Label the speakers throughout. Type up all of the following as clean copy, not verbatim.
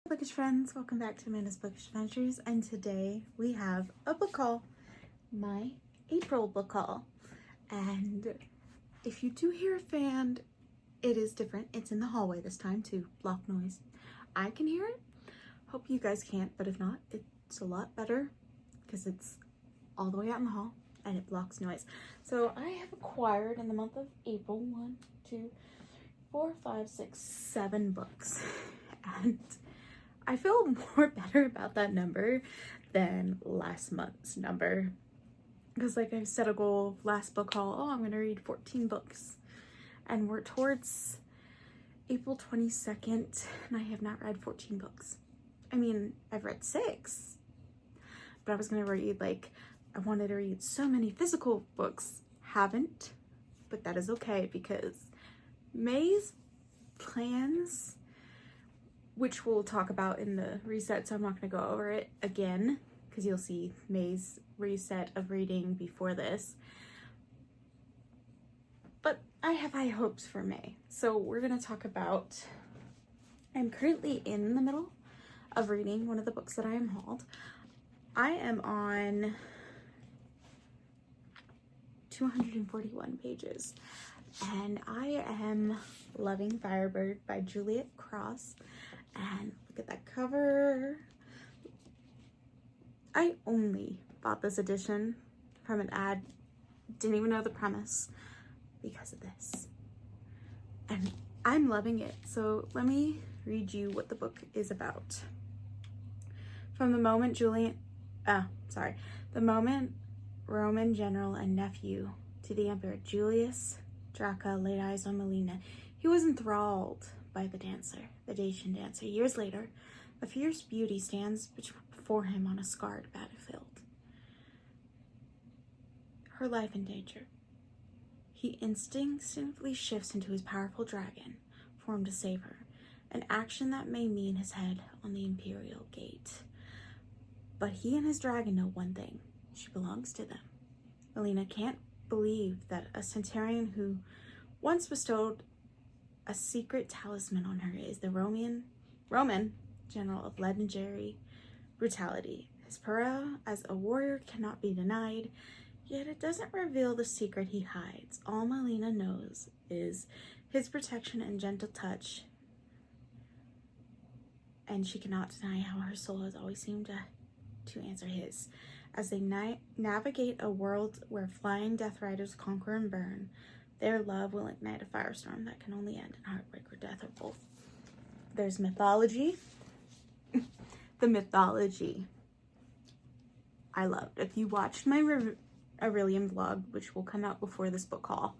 Speaker 1: Bookish friends, welcome back to Amanda's Bookish Adventures, and today we have a book haul, my April book haul. And if you do hear a fan, it is different. It's in the hallway this time to block noise. I can hear it. Hope you guys can't, but if not, it's a lot better because it's all the way out in the hall and it blocks noise. So I have acquired in the month of April 7 books, and I feel more better about that number than last month's number, because like I set a goal last book haul, I'm gonna read 14 books, and we're towards April 22nd and I have not read 14 books. I mean, I've read 6, but I was gonna read, I wanted to read so many physical books. Haven't, but that is okay because May's plans, which we'll talk about in the reset, so I'm not going to go over it again because you'll see May's reset of reading before this. But I have high hopes for May. So we're going to talk about, I'm currently in the middle of reading one of the books that I am hauled. I am on 241 pages. And I am loving Firebird by Juliet Cross. And look at that cover. I only bought this edition from an ad, didn't even know the premise, because of this. And I'm loving it. So let me read you what the book is about. From the moment the moment Roman general and nephew to the Emperor Julius Draca laid eyes on Melina, he was enthralled by the Dacian dancer. Years later, a fierce beauty stands before him on a scarred battlefield, her life in danger. He instinctively shifts into his powerful dragon form to save her, an action that may mean his head on the Imperial Gate. But he and his dragon know one thing: she belongs to them. Melina can't believe that a centurion who once bestowed a secret talisman on her is the Roman general of legendary brutality. His power as a warrior cannot be denied, yet it doesn't reveal the secret he hides. All Melina knows is his protection and gentle touch, and she cannot deny how her soul has always seemed to answer his. As they navigate a world where flying death riders conquer and burn, their love will ignite a firestorm that can only end in heartbreak or death, or both. There's mythology. The mythology I loved. If you watched my Aurelian vlog, which will come out before this book haul,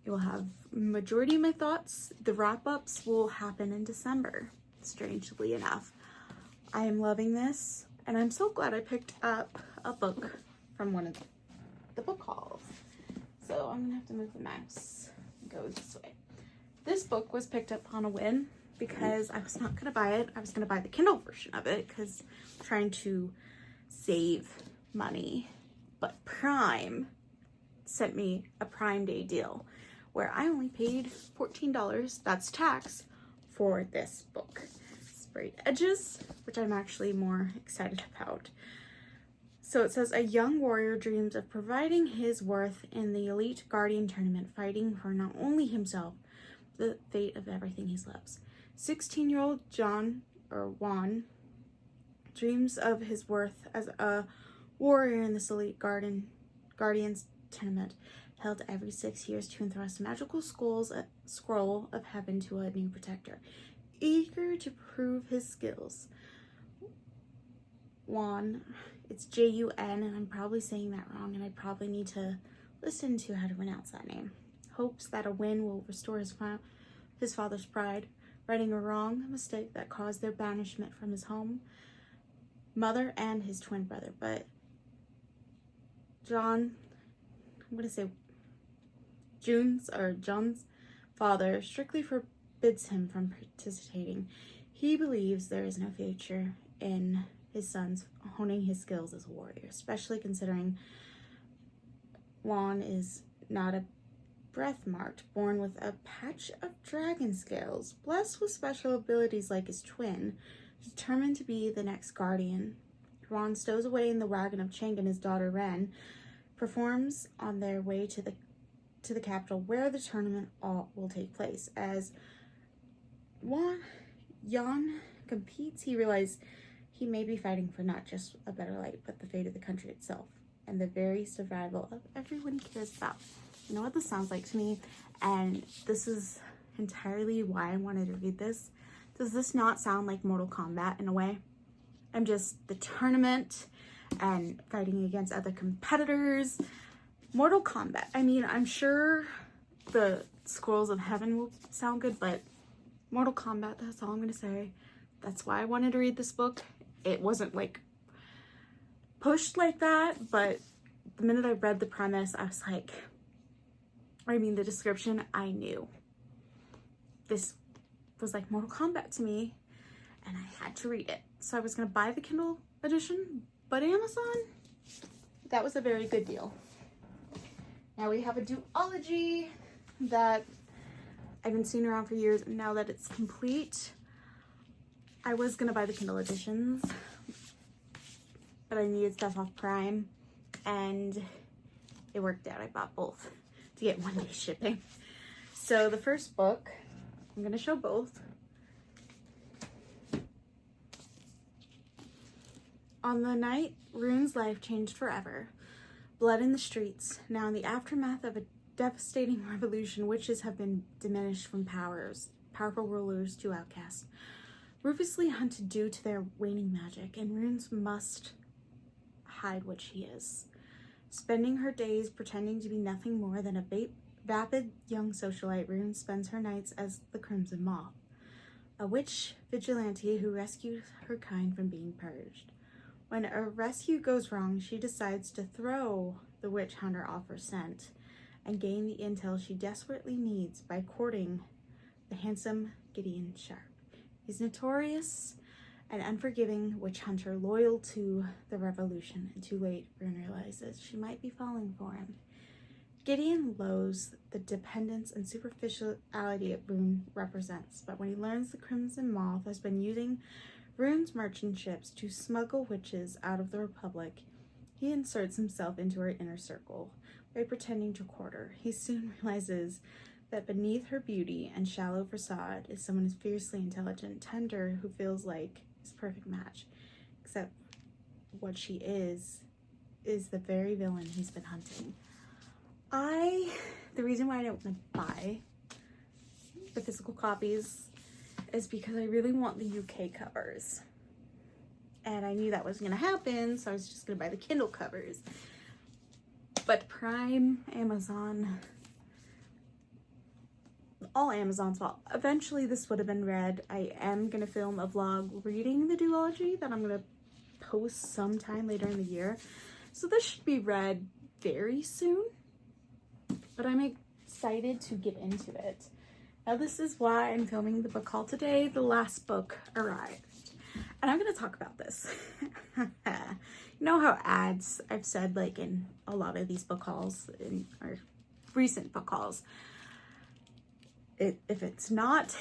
Speaker 1: you will have majority of my thoughts. The wrap-ups will happen in December, strangely enough. I am loving this. And I'm so glad I picked up a book from one of the book hauls. So I'm gonna have to move the mouse and go this way. This book was picked up on a whim because I was not gonna buy it. I was gonna buy the Kindle version of it because I'm trying to save money. But Prime sent me a Prime Day deal where I only paid $14, that's tax, for this book. Sprayed edges, which I'm actually more excited about. So it says, a young warrior dreams of providing his worth in the elite Guardian tournament, fighting for not only himself, but the fate of everything he loves. 16-year-old Juan dreams of his worth as a warrior in this elite Guardians tournament, held every 6 years to entrust a magical scroll of heaven to a new protector. Eager to prove his skills, Juan, it's J-U-N, and I'm probably saying that wrong, and I probably need to listen to how to pronounce that name, hopes that a win will restore his father's pride, righting a wrong mistake that caused their banishment from his home, mother, and his twin brother. But John's father strictly forbids him from participating. He believes there is no future in his son's honing his skills as a warrior, especially considering Juan is not a breath marked, born with a patch of dragon scales, blessed with special abilities like his twin, determined to be the next guardian. Ron stows away in the wagon of Chang and his daughter Ren, performs on their way to the capital where the tournament will take place. As Yan competes, he realizes he may be fighting for not just a better life, but the fate of the country itself and the very survival of everyone he cares about. You know what this sounds like to me? And this is entirely why I wanted to read this. Does this not sound like Mortal Kombat in a way? I'm just the tournament and fighting against other competitors. Mortal Kombat. I mean, I'm sure the Scrolls of Heaven will sound good, but Mortal Kombat, that's all I'm going to say. That's why I wanted to read this book. It wasn't like pushed like that, but the minute I read the premise, I was like, the description, I knew. This was like Mortal Kombat to me, and I had to read it. So I was going to buy the Kindle edition, but Amazon, that was a very good deal. Now we have a duology that I've been seeing around for years, and now that it's complete, I was going to buy the Kindle editions, but I needed stuff off Prime, and it worked out. I bought both to get one-day shipping. So the first book, I'm going to show both. On the night Rune's life changed forever, blood in the streets. Now in the aftermath of a devastating revolution, witches have been diminished from powerful rulers to outcasts, ruthlessly hunted due to their waning magic, and Runes must hide what she is. Spending her days pretending to be nothing more than a vapid young socialite, Rune spends her nights as the Crimson Moth, a witch vigilante who rescues her kind from being purged. When a rescue goes wrong, she decides to throw the witch hunter off her scent and gain the intel she desperately needs by courting the handsome Gideon Sharp. He's notorious and unforgiving witch hunter, loyal to the revolution, and too late, Rune realizes she might be falling for him. Gideon loathes the dependence and superficiality Rune represents, but when he learns the Crimson Moth has been using Rune's merchant ships to smuggle witches out of the Republic, he inserts himself into her inner circle by pretending to court her. He soon realizes that beneath her beauty and shallow facade is someone who's fiercely intelligent, tender, who feels like his perfect match, except what she is the very villain he's been hunting. The reason why I don't want to buy the physical copies is because I really want the UK covers. And I knew that was going to happen, so I was just going to buy the Kindle covers. But Prime, Amazon, all Amazon's fault. Eventually this would have been read. I am going to film a vlog reading the duology that I'm going to post sometime later in the year. So this should be read very soon. But I'm excited to get into it. Now this is why I'm filming the book haul today. The last book arrived. And I'm going to talk about this. You know how ads, I've said like in a lot of these book hauls, in our recent book hauls, if it's not,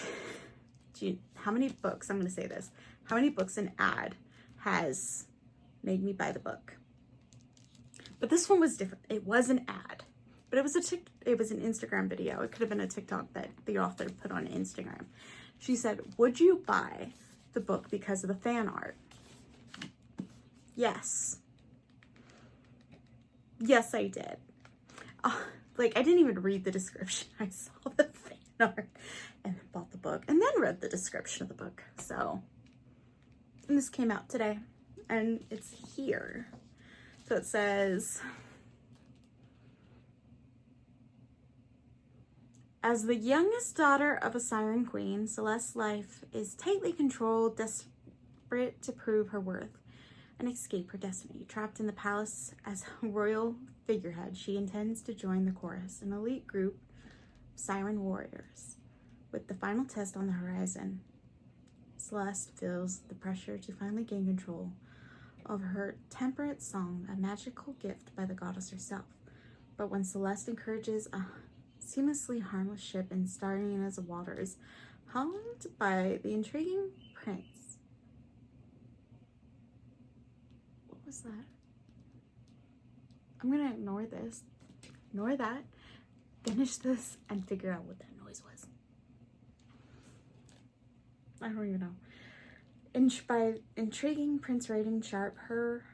Speaker 1: how many books, I'm going to say this, how many books an ad has made me buy the book? But this one was different. It was an ad. But it was an Instagram video. It could have been a TikTok that the author put on Instagram. She said, "Would you buy the book because of the fan art?" Yes. Yes, I did. I didn't even read the description. I saw the fan art and then bought the book and then read the description of the book. And this came out today and it's here. So it says, as the youngest daughter of a Siren Queen, Celeste's life is tightly controlled, desperate to prove her worth and escape her destiny. Trapped in the palace as a royal figurehead, she intends to join the chorus, an elite group of Siren warriors. With the final test on the horizon, Celeste feels the pressure to finally gain control of her temperate song, a magical gift by the goddess herself. But when Celeste encourages a seamlessly harmless ship and starting in as the waters, helmed by the intriguing prince. What was that? I'm gonna ignore this, ignore that, finish this, and figure out what that noise was. I don't even know. By intriguing Prince Raiden Sharp, her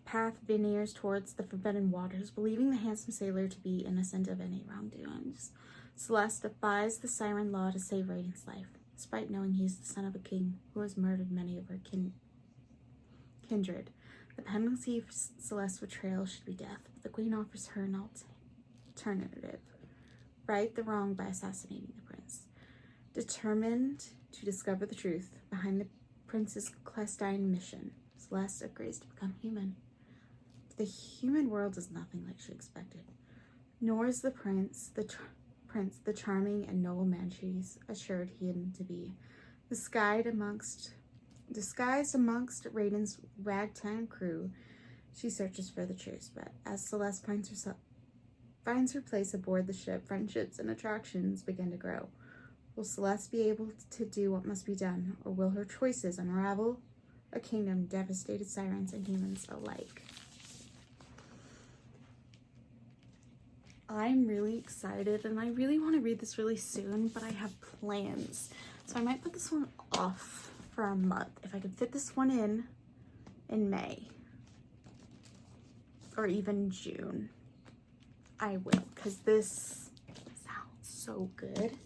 Speaker 1: path veers towards the forbidden waters, believing the handsome sailor to be innocent of any wrongdoings. Celeste defies the siren law to save Raiden's life, despite knowing he is the son of a king who has murdered many of her kindred. The penalty for Celeste's betrayal should be death, but the queen offers her an alternative: right the wrong by assassinating the prince. Determined to discover the truth behind the prince's clandestine mission, Celeste agrees to become human. The human world is nothing like she expected, nor is the prince the charming and noble man she's assured him to be. Disguised amongst Raiden's ragtag crew, she searches for the truth. But as Celeste finds her place aboard the ship, friendships and attractions begin to grow. Will Celeste be able to do what must be done, or will her choices unravel a kingdom devastated sirens and humans alike? I'm really excited, and I really want to read this really soon, but I have plans. So I might put this one off for a month. If I can fit this one in May or even June, I will, because this sounds so good.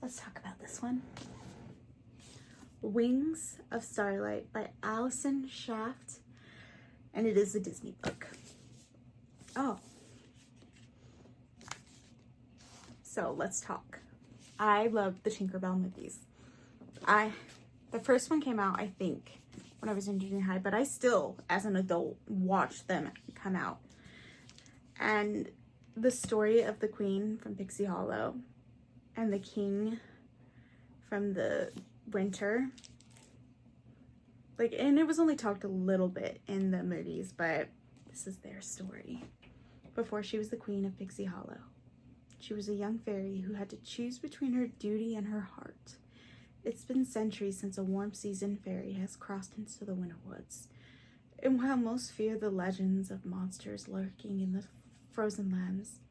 Speaker 1: Let's talk about this one. Wings of Starlight by Allison Shaft, and it is a Disney book. Oh. So let's talk. I love the Tinkerbell movies. The first one came out, I think, when I was in junior high, but I still, as an adult, watched them come out. And the story of the queen from Pixie Hollow and the king from the winter, and it was only talked a little bit in the movies, but this is their story. Before she was the queen of Pixie Hollow, she was a young fairy who had to choose between her duty and her heart. It's been centuries since a warm season fairy has crossed into the winter woods. And while most fear the legends of monsters lurking in the frozen lands,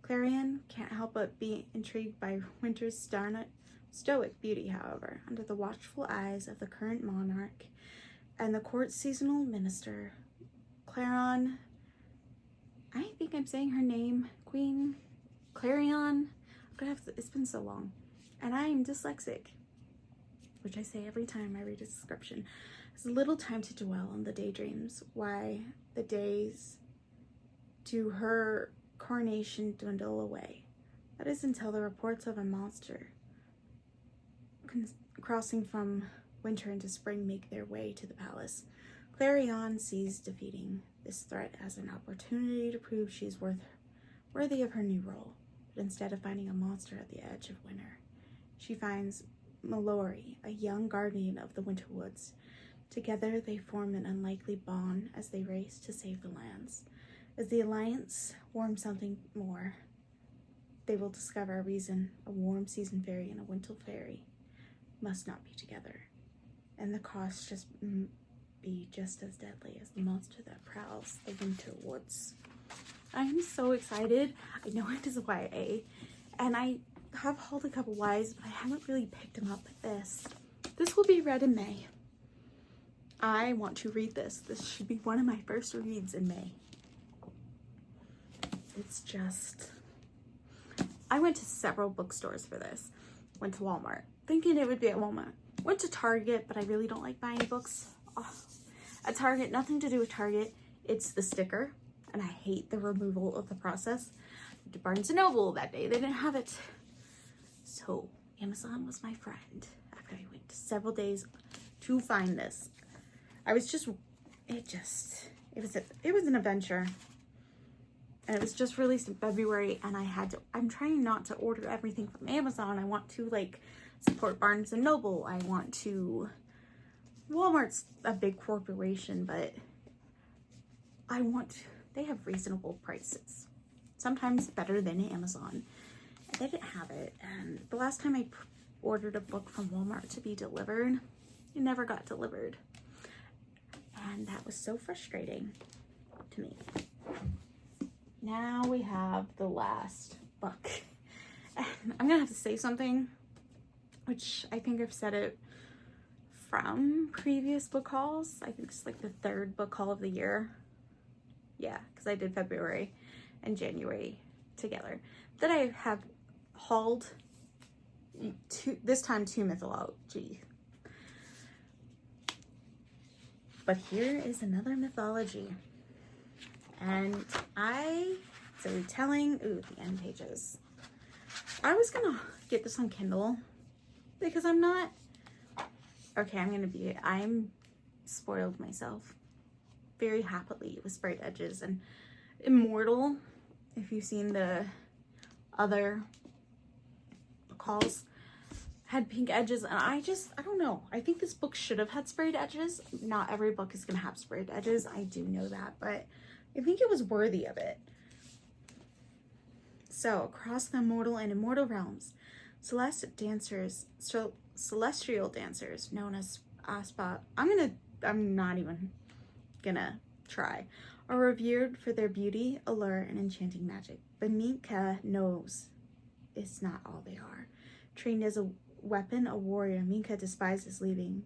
Speaker 1: Clarion can't help but be intrigued by winter's stoic beauty. However, under the watchful eyes of the current monarch and the court's seasonal minister, Clarion, I think I'm saying her name, Queen Clarion. It's been so long, and I'm dyslexic, which I say every time I read a description. There's little time to dwell on the daydreams, why the days to her coronation dwindle away. That is until the reports of a monster crossing from winter into spring make their way to the palace. Clarion sees defeating this threat as an opportunity to prove she's worthy of her new role. But instead of finding a monster at the edge of winter, she finds Mallory, a young guardian of the winter woods. Together they form an unlikely bond as they race to save the lands. As the alliance forms something more, they will discover a reason a warm season fairy and a winter fairy must not be together, and the cost be just as deadly as the monster that prowls the winter woods. I am so excited. I know it is a YA, and I have hauled a couple Ys, but I haven't really picked them up with this. This will be read in May. I want to read this. This should be one of my first reads in May. It's just... I went to several bookstores for this. Went to Walmart, thinking it would be at Walmart. Went to Target, but I really don't like buying books. At Target, nothing to do with Target. It's the sticker, and I hate the removal of the process. Went to Barnes & Noble that day. They didn't have it. So Amazon was my friend after I went several days to find this. It was an adventure. And it was just released in February, and I'm trying not to order everything from Amazon. I want to support Barnes & Noble. Walmart's a big corporation, but they have reasonable prices. sometimes better than Amazon. And they didn't have it. And the last time I ordered a book from Walmart to be delivered, it never got delivered. And that was so frustrating to me. Now we have the last book. And I'm gonna have to say something, which I think I've said it from previous book hauls. I think it's like the 3rd book haul of the year. Yeah, because I did February and January together. That I have hauled this time two mythology. But here is another mythology. And it's a retelling. Ooh, the end pages. I was gonna get this on Kindle because I'm spoiled myself very happily with sprayed edges. And Immortal, if you've seen the other book hauls, had pink edges, and I don't know. I think this book should have had sprayed edges. Not every book is gonna have sprayed edges. I do know that, but I think it was worthy of it. So, across the immortal and immortal realms, celestial dancers known as Aspa, I'm not even gonna try, are revered for their beauty, allure, and enchanting magic. But Minka knows it's not all they are. Trained as a weapon, a warrior, Minka despises leaving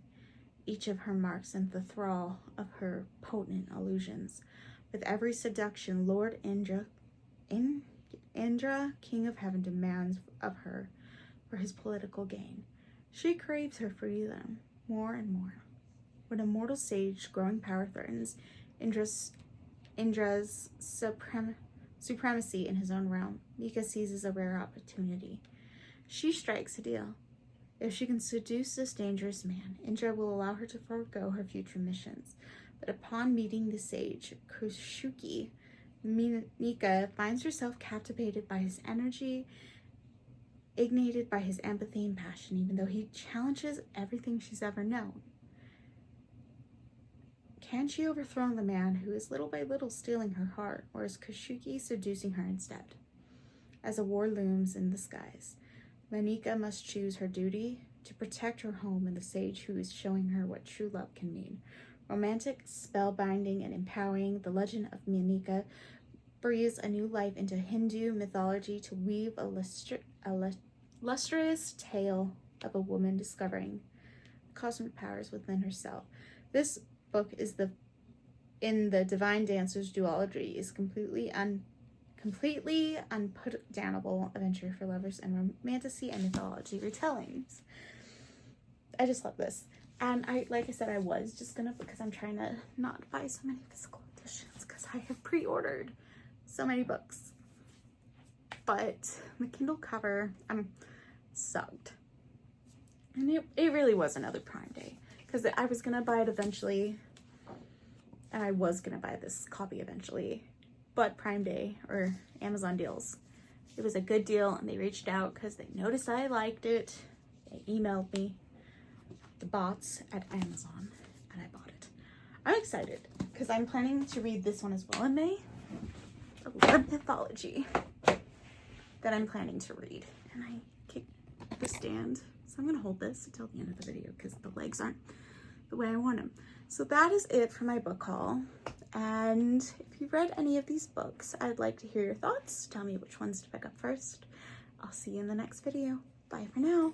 Speaker 1: each of her marks in the thrall of her potent illusions. With every seduction, Lord Indra, King of Heaven, demands of her for his political gain. She craves her freedom more and more. When a mortal sage growing power threatens Indra's supremacy in his own realm, Minka seizes a rare opportunity. She strikes a deal. If she can seduce this dangerous man, Indra will allow her to forego her future missions. But upon meeting the sage, Kushuki, Minka finds herself captivated by his energy, ignited by his empathy and passion, even though he challenges everything she's ever known. Can she overthrow the man who is little by little stealing her heart, or is Kushuki seducing her instead? As a war looms in the skies, Minka must choose her duty to protect her home and the sage who is showing her what true love can mean. Romantic, spellbinding, and empowering, the legend of Minka breathes a new life into Hindu mythology to weave a lustrous tale of a woman discovering cosmic powers within herself. This book is in the Divine Dancers duology is completely unputdownable adventure for lovers and romantasy and mythology retellings. I just love this. And like I said, I was just gonna, because I'm trying to not buy so many physical editions because I have pre-ordered so many books. But the Kindle cover, I'm sucked. And it really was another Prime Day, because I was gonna buy it eventually, and I was gonna buy this copy eventually, but Prime Day or Amazon deals, it was a good deal, and they reached out because they noticed I liked it. They emailed me, the bots at Amazon, and I bought it. I'm excited because I'm planning to read this one as well in May. A lot of mythology that I'm planning to read, and I kicked the stand, so I'm gonna hold this until the end of the video because the legs aren't the way I want them. So that is it for my book haul. And if you've read any of these books, I'd like to hear your thoughts. Tell me which ones to pick up first. I'll see you in the next video. Bye for now.